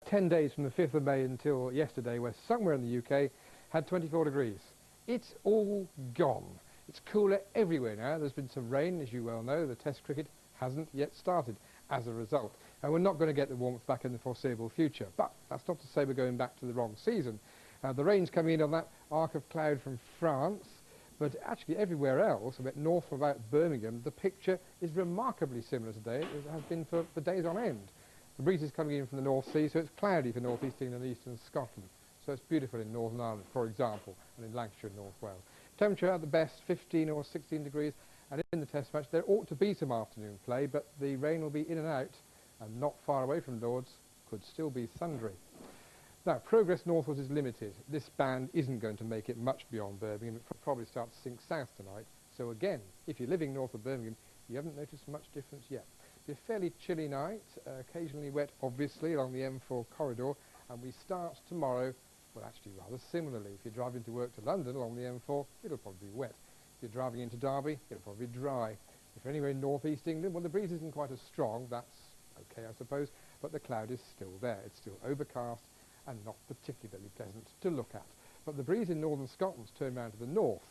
10 days from the 5th of May until yesterday, where somewhere in the UK had 24 degrees. It's all gone. It's cooler everywhere now. There's been some rain, as you well know. The Test cricket hasn't yet started as a result. And we're not going to get the warmth back in the foreseeable future. But that's not to say we're going back to the wrong season. The rain's coming in on that arc of cloud from France, but actually everywhere else, a bit north of about Birmingham, the picture is remarkably similar today as it has been for days on end. The breeze is coming in from the North Sea, so it's cloudy for North East England and eastern Scotland. So it's beautiful in Northern Ireland, for example, and in Lancashire and North Wales. Temperature at the best 15 or 16 degrees, and in the Test match there ought to be some afternoon play, but the rain will be in and out, and not far away from Lords could still be thundery. Now, progress northwards is limited. This band isn't going to make it much beyond Birmingham. It will probably start to sink south tonight. So again, if you're living north of Birmingham, you haven't noticed much difference yet. It'll be a fairly chilly night, occasionally wet, obviously, along the M4 corridor, and we start tomorrow, well, actually rather similarly. If you're driving to work to London along the M4, it'll probably be wet. If you're driving into Derby, it'll probably be dry. If you're anywhere in North East England, well, the breeze isn't quite as strong. That's okay, I suppose, but the cloud is still there. It's still overcast and not particularly pleasant to look at. But the breeze in northern Scotland's turned round to the north,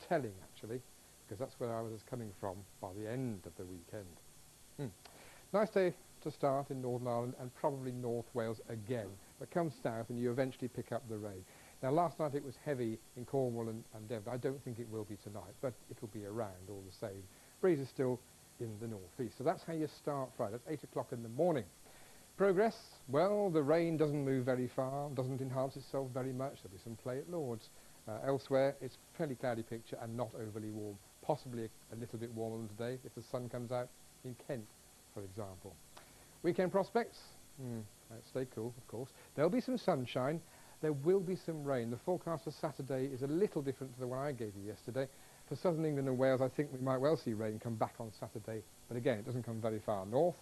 telling actually, because that's where I was coming from by the end of the weekend. Nice day to start in Northern Ireland and probably North Wales again, but come south and you eventually pick up the rain. Now last night it was heavy in Cornwall and Devon. I don't think it will be tonight, but it'll be around all the same. Breeze is still in the northeast, so that's how you start Friday. That's 8 o'clock in the morning. Progress, well, the rain doesn't move very far, doesn't enhance itself very much. There'll be some play at Lords. Elsewhere, it's a fairly cloudy picture and not overly warm, possibly a little bit warmer than today if the sun comes out in Kent, for example. Weekend prospects, stay cool, of course. There'll be some sunshine. There will be some rain. The forecast for Saturday is a little different to the one I gave you yesterday. For southern England and Wales, I think we might well see rain come back on Saturday, but again, it doesn't come very far north.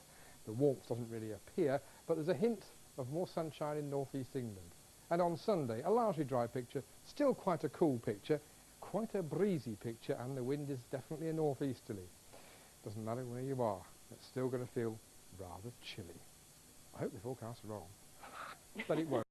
The warmth doesn't really appear, but there's a hint of more sunshine in northeast England. And on Sunday, a largely dry picture, still quite a cool picture, quite a breezy picture, and the wind is definitely a northeasterly. Doesn't matter where you are, it's still going to feel rather chilly. I hope the forecast's wrong, but it won't.